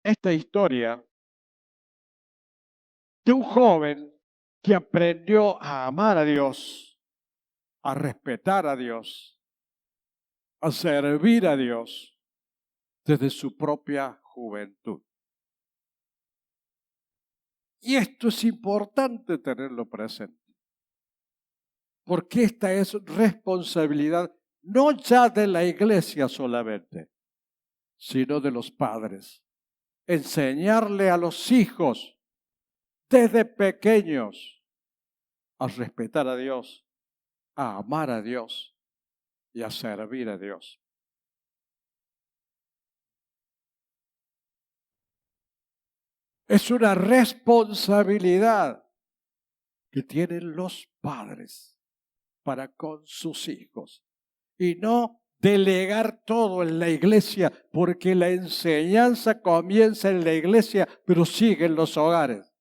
esta historia de un joven que aprendió a amar a Dios, a respetar a Dios, a servir a Dios desde su propia juventud. Y esto es importante tenerlo presente, porque esta es responsabilidad no ya de la iglesia solamente, sino de los padres. Enseñarle a los hijos desde pequeños a respetar a Dios, a amar a Dios y a servir a Dios. Es una responsabilidad que tienen los padres para con sus hijos y no delegar todo en la iglesia, porque la enseñanza comienza en la iglesia, pero sigue en los hogares.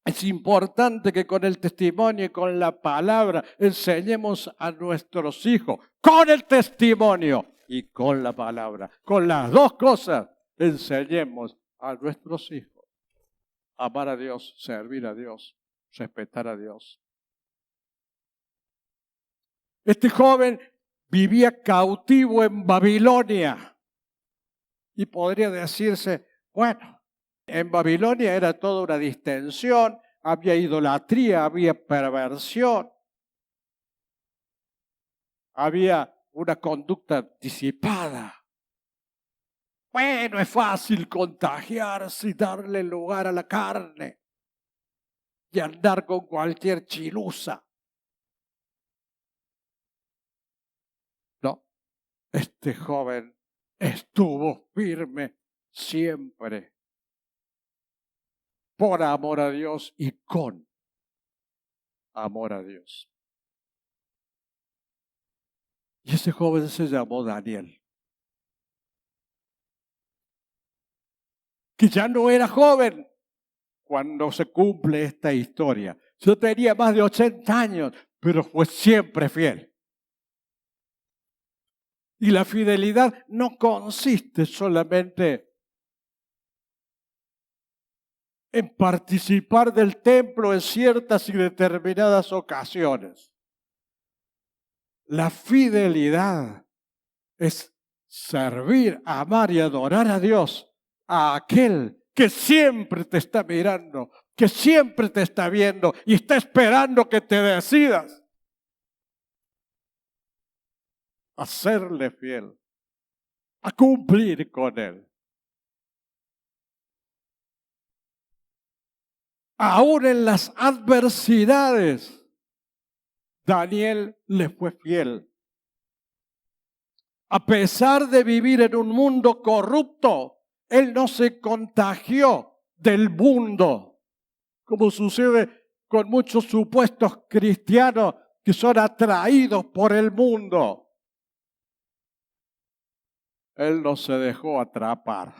Es importante que con el testimonio y con la palabra enseñemos a nuestros hijos, con el testimonio y con la palabra. Con las dos cosas enseñemos a nuestros hijos a amar a Dios, servir a Dios, respetar a Dios. Este joven vivía cautivo en Babilonia y podría decirse, bueno, en Babilonia era toda una distensión, había idolatría, había perversión, había una conducta disipada. Bueno, es fácil contagiarse y darle lugar a la carne y andar con cualquier chilusa. No, este joven estuvo firme siempre por amor a Dios y con amor a Dios. Y ese joven se llamó Daniel, que ya no era joven cuando se cumple esta historia. Yo tenía más de 80 años, pero fue siempre fiel. Y la fidelidad no consiste solamente en participar del templo en ciertas y determinadas ocasiones. La fidelidad es servir, amar y adorar a Dios, a aquel que siempre te está mirando, que siempre te está viendo y está esperando que te decidas a serle fiel, a cumplir con él. Aún en las adversidades, Daniel le fue fiel. A pesar de vivir en un mundo corrupto, él no se contagió del mundo, como sucede con muchos supuestos cristianos que son atraídos por el mundo. Él no se dejó atrapar.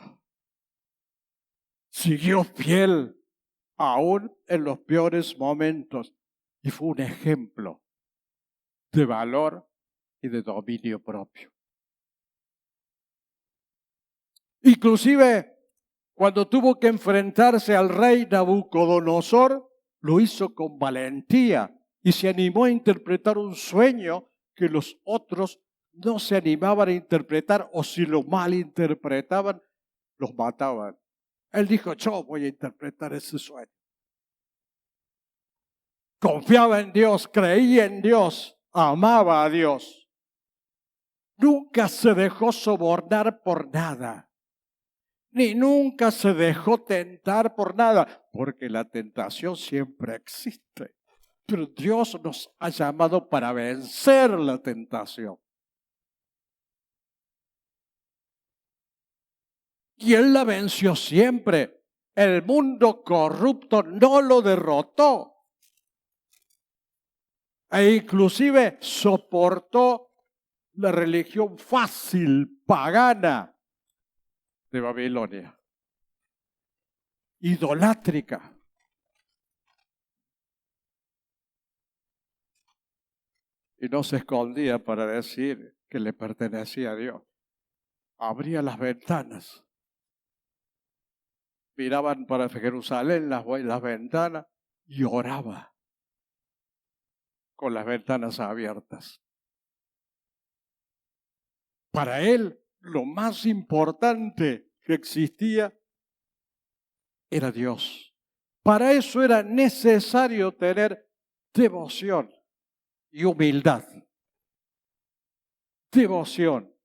Siguió fiel aún en los peores momentos y fue un ejemplo de valor y de dominio propio. Inclusive, cuando tuvo que enfrentarse al rey Nabucodonosor, lo hizo con valentía y se animó a interpretar un sueño que los otros no se animaban a interpretar, o si lo malinterpretaban, los mataban. Él dijo, yo voy a interpretar ese sueño. Confiaba en Dios, creía en Dios, amaba a Dios. Nunca se dejó sobornar por nada, ni nunca se dejó tentar por nada, porque la tentación siempre existe. Pero Dios nos ha llamado para vencer la tentación. Y Él la venció siempre. El mundo corrupto no lo derrotó. E inclusive soportó la religión fácil, pagana de Babilonia, idolátrica. Y no se escondía para decir que le pertenecía a Dios. abría las ventanas. Miraban para Jerusalén las ventanas y oraba con las ventanas abiertas. Para él, lo más importante que existía era Dios. Para eso era necesario tener devoción y humildad. Devoción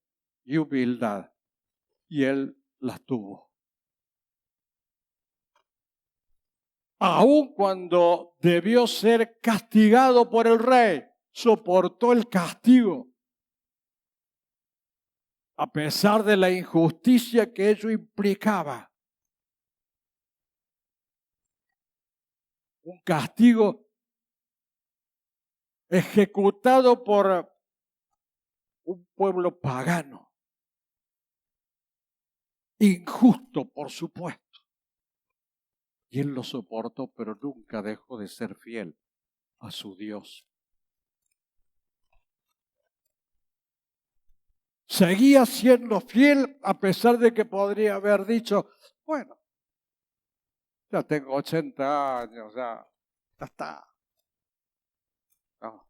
y humildad. Y él las tuvo. Aun cuando debió ser castigado por el rey, soportó el castigo. A pesar de la injusticia que ello implicaba. Un castigo ejecutado por un pueblo pagano. Injusto, por supuesto. Y él lo soportó, pero nunca dejó de ser fiel a su Dios. Seguía siendo fiel a pesar de que podría haber dicho, bueno, ya tengo 80 años, ya está. No.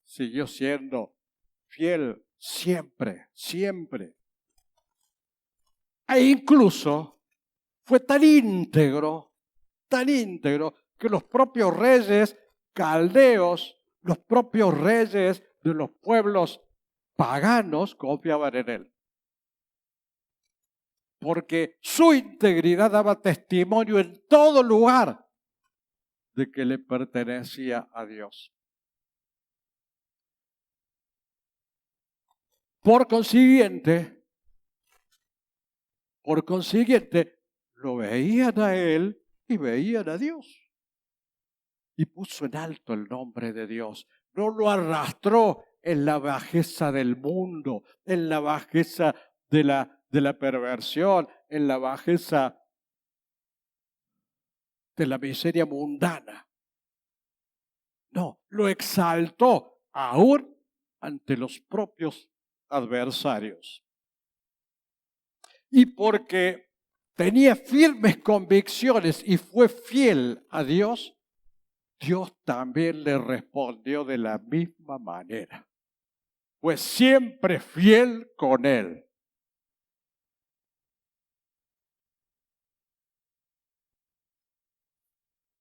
Siguió siendo fiel siempre, siempre. E incluso fue tan íntegro, que los propios reyes caldeos, los propios reyes de los pueblos paganos confiaban en él. Porque su integridad daba testimonio en todo lugar de que le pertenecía a Dios. Por consiguiente, lo veían a él y veían a Dios. Y puso en alto el nombre de Dios. No lo arrastró en la bajeza del mundo, en la bajeza de la perversión, en la bajeza de la miseria mundana. No, lo exaltó aún ante los propios adversarios. Y porque tenía firmes convicciones y fue fiel a Dios, Dios también le respondió de la misma manera. Fue siempre fiel con él.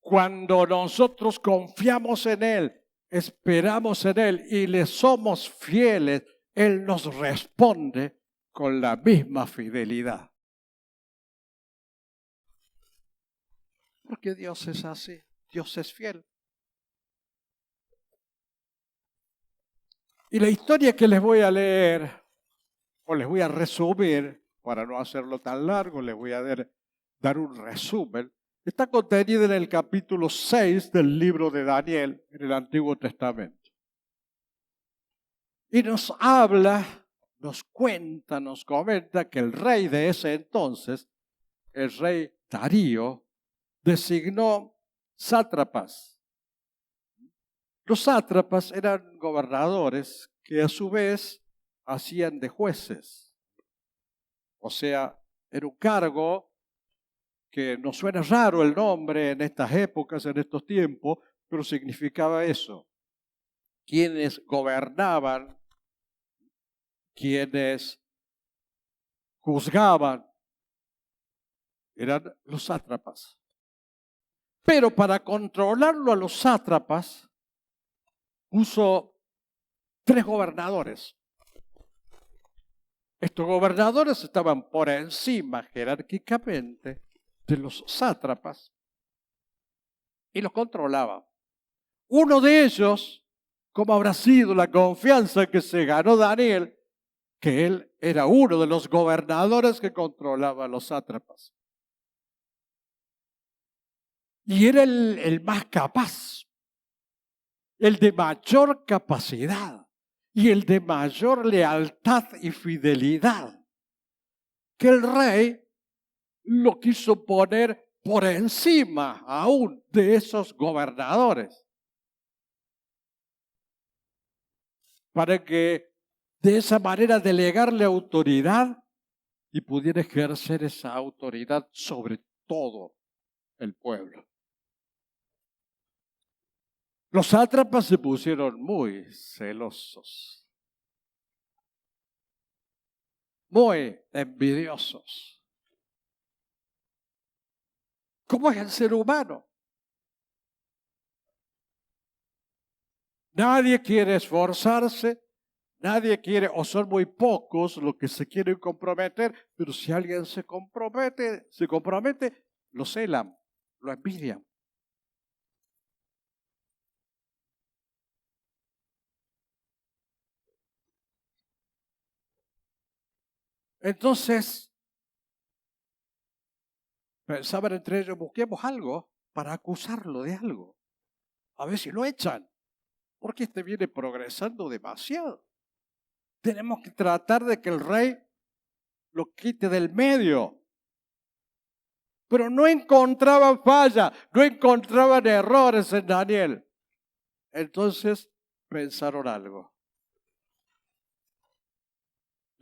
Cuando nosotros confiamos en él, esperamos en él y le somos fieles, él nos responde con la misma fidelidad. Porque Dios es así, Dios es fiel. Y la historia que les voy a leer, o les voy a resumir, para no hacerlo tan largo, les voy a dar un resumen. Está contenida en el capítulo 6 del libro de Daniel, en el Antiguo Testamento. Y nos habla, nos cuenta, nos comenta que el rey de ese entonces, el rey Darío, designó sátrapas. Los sátrapas eran gobernadores que a su vez hacían de jueces. O sea, era un cargo que nos suena raro el nombre en estas épocas, en estos tiempos, pero significaba eso. Quienes gobernaban, quienes juzgaban, eran los sátrapas. Pero para controlarlo a los sátrapas, puso 3 gobernadores. Estos gobernadores estaban por encima jerárquicamente de los sátrapas y los controlaban. Uno de ellos, como habrá sido la confianza que se ganó Daniel, que él era uno de los gobernadores que controlaba a los sátrapas. Y era el más capaz, el de mayor capacidad y el de mayor lealtad y fidelidad, que el rey lo quiso poner por encima aún de esos gobernadores, para que de esa manera delegarle autoridad y pudiera ejercer esa autoridad sobre todo el pueblo. Los sátrapas se pusieron muy celosos, muy envidiosos. ¿Cómo es el ser humano? Nadie quiere esforzarse, nadie quiere, o son muy pocos los que se quieren comprometer, pero si alguien se compromete, lo celan, lo envidian. Entonces, pensaban entre ellos, busquemos algo para acusarlo de algo. A ver si lo echan, porque este viene progresando demasiado. Tenemos que tratar de que el rey lo quite del medio. Pero no encontraban falla, no encontraban errores en Daniel. Entonces pensaron algo.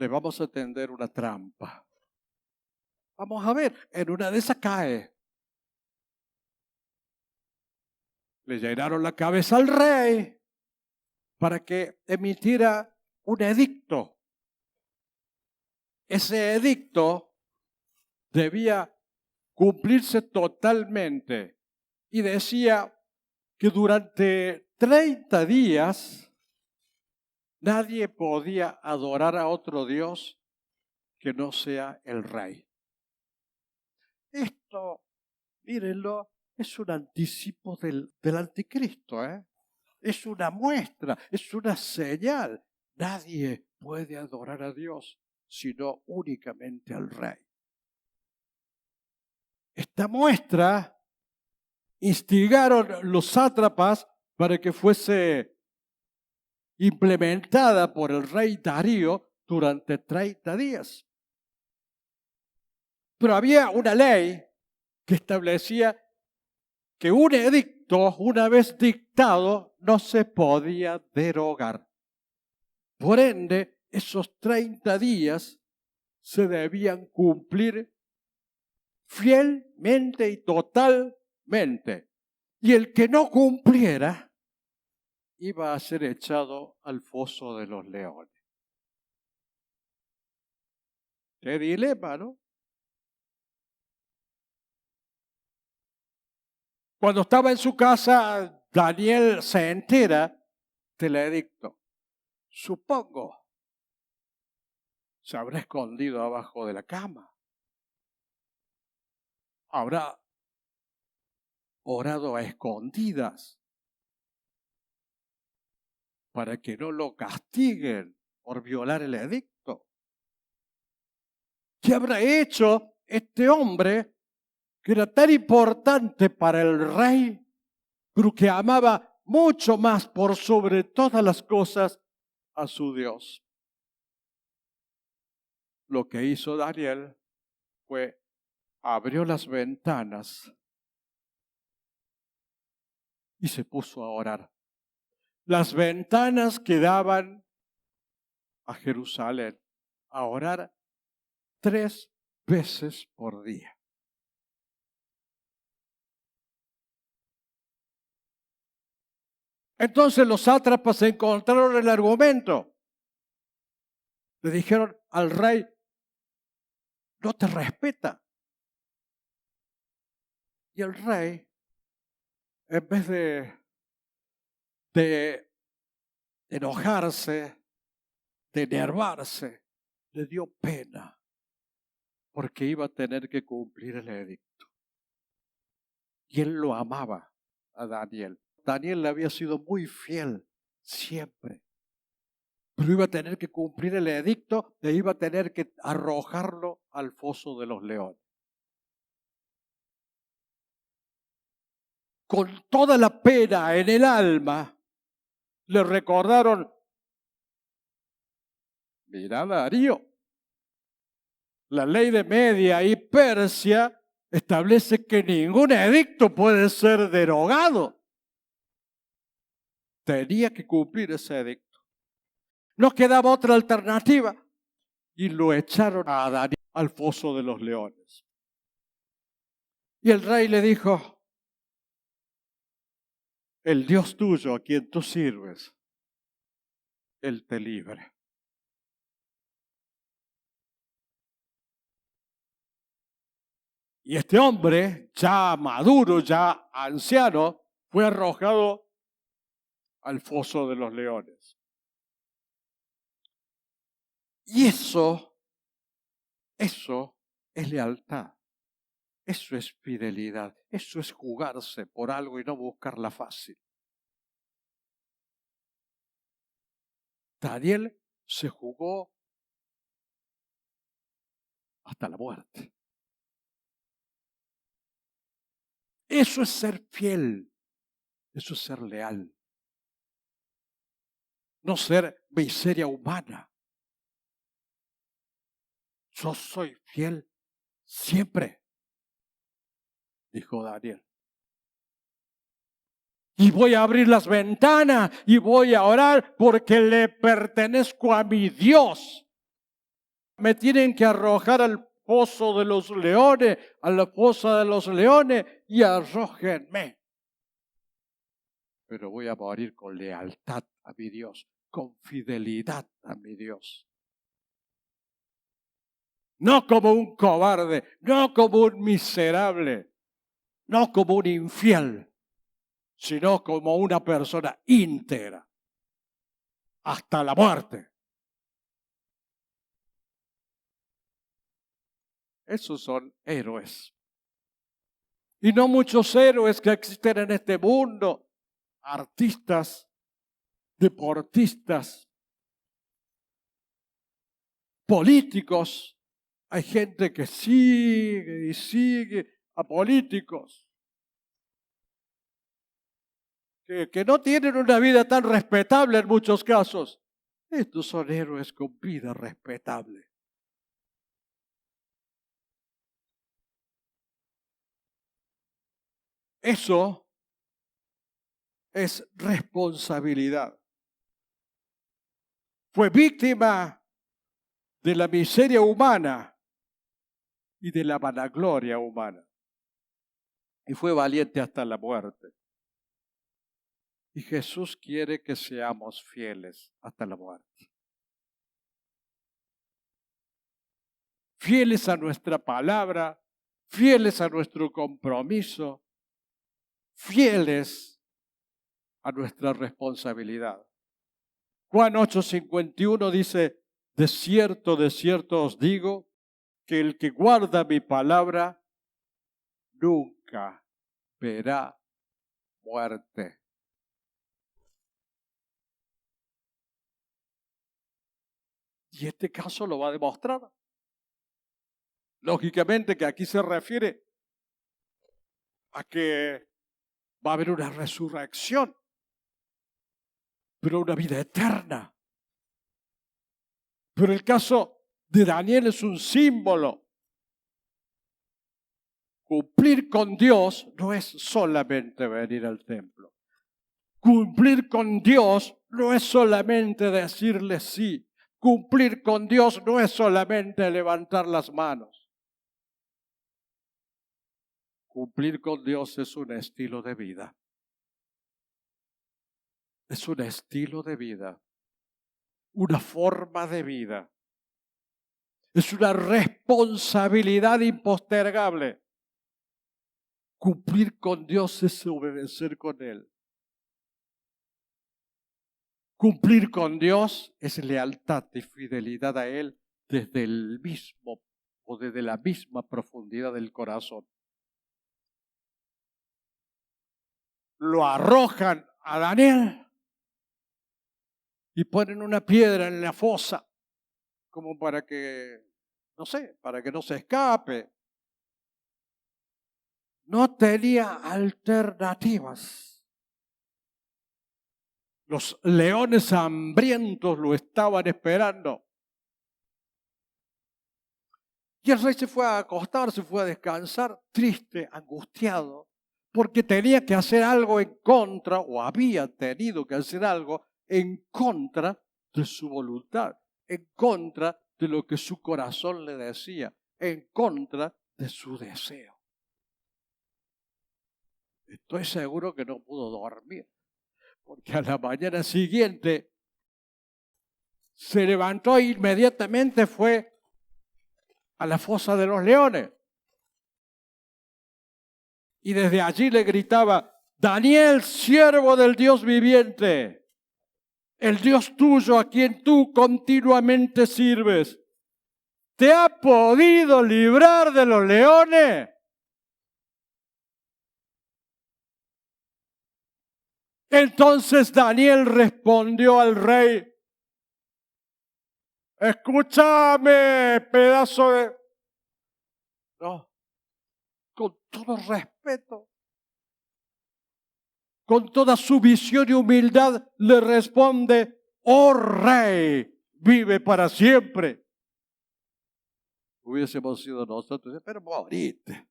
Le vamos a tender una trampa. Vamos a ver, en una de esas cae. Le llenaron la cabeza al rey para que emitiera un edicto. Ese edicto debía cumplirse totalmente y decía que durante 30 días nadie podía adorar a otro Dios que no sea el rey. Esto, mírenlo, es un anticipo del anticristo, ¿eh? Es una muestra, es una señal. Nadie puede adorar a Dios sino únicamente al rey. Esta muestra instigaron los sátrapas para que fuese implementada por el rey Darío durante 30 días. Pero había una ley que establecía que un edicto, una vez dictado, no se podía derogar. Por ende, esos 30 días se debían cumplir fielmente y totalmente. Y el que no cumpliera iba a ser echado al foso de los leones. Qué dilema, ¿no? Cuando estaba en su casa, Daniel se entera del edicto. Supongo, se habrá escondido abajo de la cama. Habrá orado a escondidas para que no lo castiguen por violar el edicto. ¿Qué habrá hecho este hombre que era tan importante para el rey, pero que amaba mucho más por sobre todas las cosas a su Dios? Lo que hizo Daniel fue abrió las ventanas y se puso a orar. Las ventanas que daban a Jerusalén, a orar 3 veces por día. Entonces los sátrapas encontraron el argumento. Le dijeron al rey, no te respeta. Y el rey, en vez de enojarse, de enervarse, le dio pena, porque iba a tener que cumplir el edicto. Y él lo amaba a Daniel. Daniel le había sido muy fiel siempre. Pero iba a tener que cumplir el edicto e iba a tener que arrojarlo al foso de los leones. Con toda la pena en el alma, le recordaron, mira Darío, la ley de Media y Persia establece que ningún edicto puede ser derogado. Tenía que cumplir ese edicto. No quedaba otra alternativa. Y lo echaron a Daniel al foso de los leones. Y el rey le dijo, el Dios tuyo a quien tú sirves, Él te libre. Y este hombre, ya maduro, ya anciano, fue arrojado al foso de los leones. Y eso es lealtad. Eso es fidelidad. Eso es jugarse por algo y no buscarla fácil. Daniel se jugó hasta la muerte. Eso es ser fiel. Eso es ser leal. No ser miseria humana. Yo soy fiel siempre, dijo Daniel. Y voy a abrir las ventanas y voy a orar porque le pertenezco a mi Dios. Me tienen que arrojar al pozo de los leones, a la fosa de los leones y arrójenme. Pero voy a morir con lealtad a mi Dios, con fidelidad a mi Dios. No como un cobarde, no como un miserable, no como un infiel, sino como una persona íntegra, hasta la muerte. Esos son héroes. Y no muchos héroes que existen en este mundo, artistas, deportistas, políticos. Hay gente que sigue y sigue a políticos que no tienen una vida tan respetable en muchos casos. Estos son héroes con vida respetable. Eso es responsabilidad. Fue víctima de la miseria humana y de la vanagloria humana. Y fue valiente hasta la muerte. Y Jesús quiere que seamos fieles hasta la muerte. Fieles a nuestra palabra, fieles a nuestro compromiso, fieles a nuestra responsabilidad. Juan 8:51 dice, de cierto os digo, que el que guarda mi palabra nunca verá muerte. Y este caso lo va a demostrar. Lógicamente que aquí se refiere a que va a haber una resurrección, pero una vida eterna. Pero el caso de Daniel es un símbolo. Cumplir con Dios no es solamente venir al templo. Cumplir con Dios no es solamente decirle sí. Cumplir con Dios no es solamente levantar las manos. Cumplir con Dios es un estilo de vida. Es un estilo de vida. Una forma de vida. Es una responsabilidad impostergable. Cumplir con Dios es obedecer con Él. Cumplir con Dios es lealtad y fidelidad a Él desde el mismo o desde la misma profundidad del corazón. Lo arrojan a Daniel y ponen una piedra en la fosa como para que, no sé, para que no se escape. No tenía alternativas. Los leones hambrientos lo estaban esperando. Y el rey se fue a acostar, se fue a descansar, triste, angustiado, porque tenía que hacer algo en contra, o había tenido que hacer algo en contra de su voluntad, en contra de lo que su corazón le decía, en contra de su deseo. Estoy seguro que no pudo dormir, porque a la mañana siguiente se levantó e inmediatamente fue a la fosa de los leones. Y desde allí le gritaba: Daniel, siervo del Dios viviente, el Dios tuyo a quien tú continuamente sirves, ¿te ha podido librar de los leones? Entonces Daniel respondió al rey: escúchame, pedazo de... No, con todo respeto, con toda su visión y humildad, le responde: oh rey, vive para siempre. Hubiésemos sido nosotros, pero morite.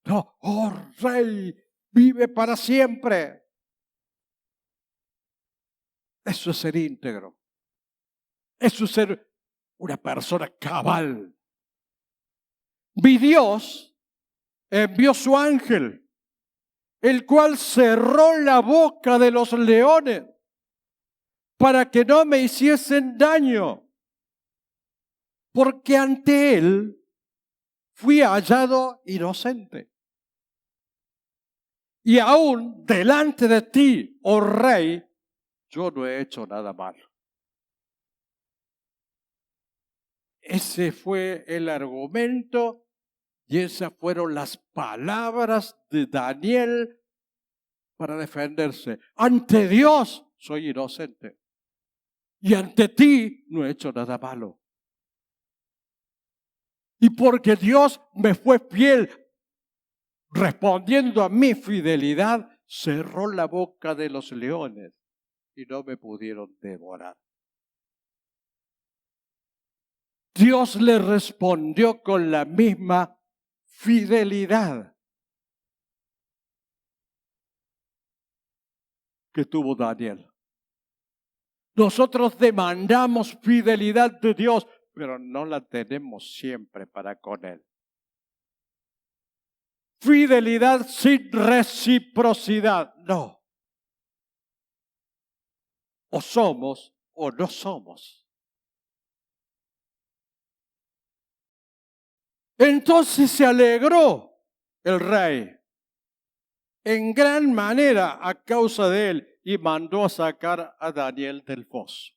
No, oh rey, vive para siempre. Eso es ser íntegro. Eso es ser una persona cabal. Mi Dios envió su ángel, el cual cerró la boca de los leones para que no me hiciesen daño, porque ante él fui hallado inocente. Y aún delante de ti, oh rey, yo no he hecho nada malo. Ese fue el argumento y esas fueron las palabras de Daniel para defenderse. Ante Dios soy inocente y ante ti no he hecho nada malo. Y porque Dios me fue fiel, respondiendo a mi fidelidad, cerró la boca de los leones y no me pudieron devorar. Dios le respondió con la misma fidelidad que tuvo Daniel. Nosotros demandamos fidelidad de Dios, pero no la tenemos siempre para con Él. Fidelidad sin reciprocidad, no. O somos o no somos. Entonces se alegró el rey en gran manera a causa de él y mandó a sacar a Daniel del foso.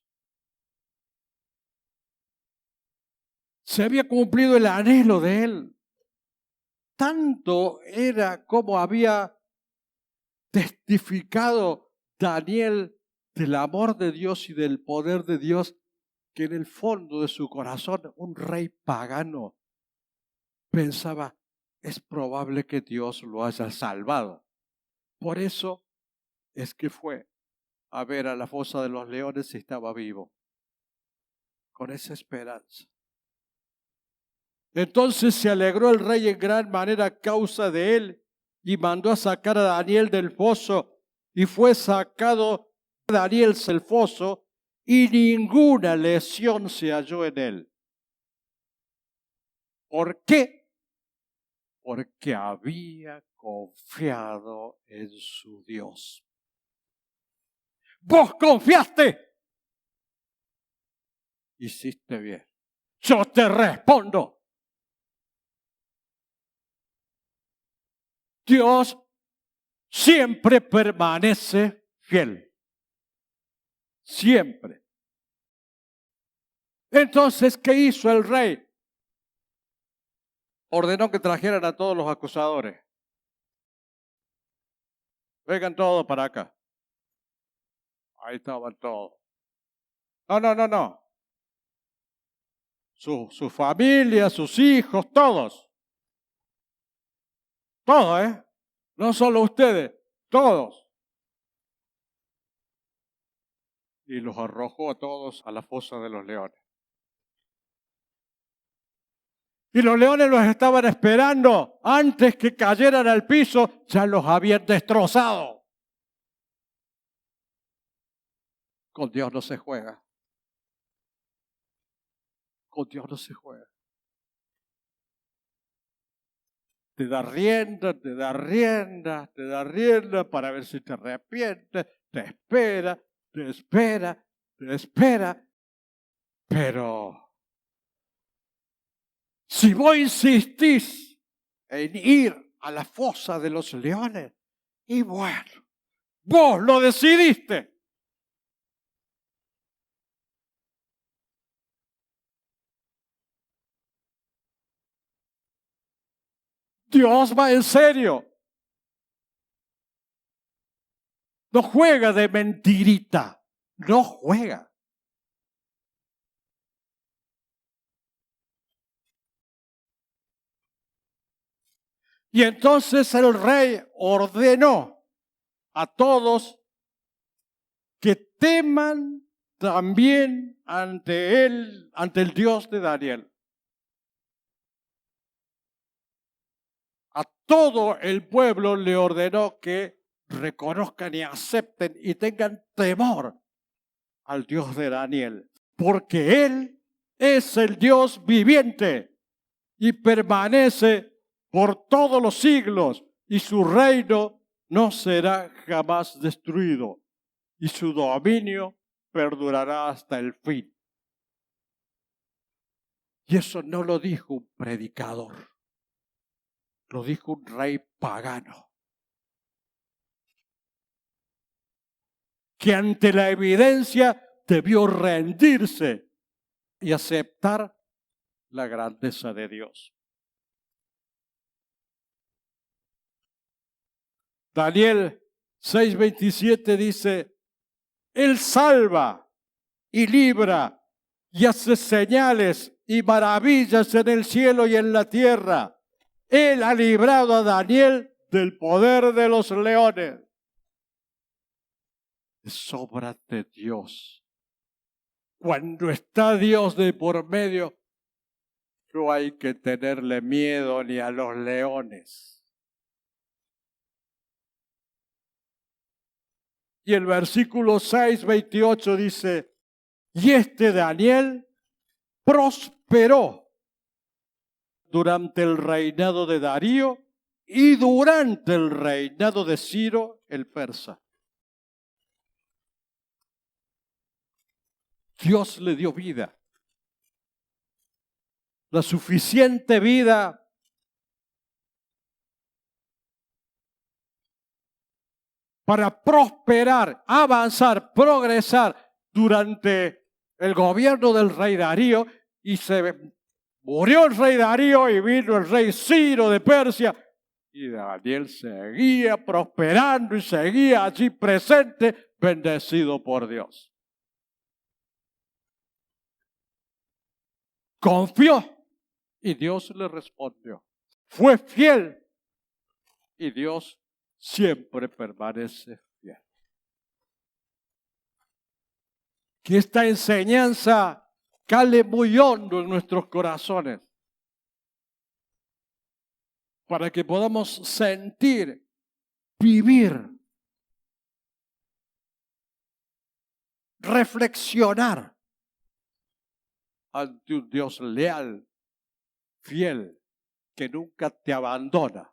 Se había cumplido el anhelo de él. Tanto era como había testificado Daniel del amor de Dios y del poder de Dios, que en el fondo de su corazón un rey pagano pensaba: es probable que Dios lo haya salvado. Por eso es que fue a ver a la fosa de los leones si estaba vivo, con esa esperanza. Entonces se alegró el rey en gran manera a causa de él y mandó a sacar a Daniel del foso, y fue sacado Daniel del foso y ninguna lesión se halló en él. ¿Por qué? Porque había confiado en su Dios. Vos confiaste. Hiciste bien. Yo te respondo. Dios siempre permanece fiel. Siempre. Entonces, ¿qué hizo el rey? Ordenó que trajeran a todos los acusadores. Vengan todos para acá. Ahí estaban todos. No. Su familia, sus hijos, todos. Todos, No solo ustedes, todos. Y los arrojó a todos a la fosa de los leones. Y los leones los estaban esperando. Antes que cayeran al piso, ya los habían destrozado. Con Dios no se juega. Con Dios no se juega. Te da rienda, te da rienda, te da rienda para ver si te arrepientes, te espera, te espera, te espera. Pero si vos insistís en ir a la fosa de los leones, y bueno, vos lo decidiste. Dios va en serio. No juega de mentirita. No juega. Y entonces el rey ordenó a todos que teman también ante él, ante el Dios de Daniel. A todo el pueblo le ordenó que reconozcan y acepten y tengan temor al Dios de Daniel, porque Él es el Dios viviente y permanece por todos los siglos, y su reino no será jamás destruido, y su dominio perdurará hasta el fin. Y eso no lo dijo un predicador, lo dijo un rey pagano, que ante la evidencia debió rendirse y aceptar la grandeza de Dios. Daniel 6:27 dice, Él salva y libra y hace señales y maravillas en el cielo y en la tierra. Él ha librado a Daniel del poder de los leones. Es obra de Dios. Cuando está Dios de por medio, no hay que tenerle miedo ni a los leones. Y el versículo 6:28 dice, y este Daniel prosperó durante el reinado de Darío y durante el reinado de Ciro el persa. Dios le dio vida, la suficiente vida para prosperar, avanzar, progresar durante el gobierno del rey Darío, y se murió el rey Darío y vino el rey Ciro de Persia, y Daniel seguía prosperando y seguía allí presente, bendecido por Dios. Confió y Dios le respondió. Fue fiel y Dios siempre permanece fiel. Que esta enseñanza cale muy hondo en nuestros corazones, para que podamos sentir, vivir, reflexionar ante un Dios leal, fiel, que nunca te abandona,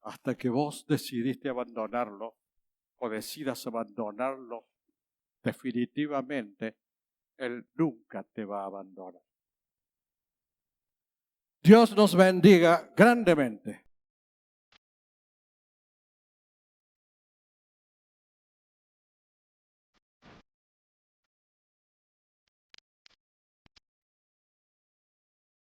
hasta que vos decidiste abandonarlo o decidas abandonarlo definitivamente. Él nunca te va a abandonar. Dios nos bendiga grandemente.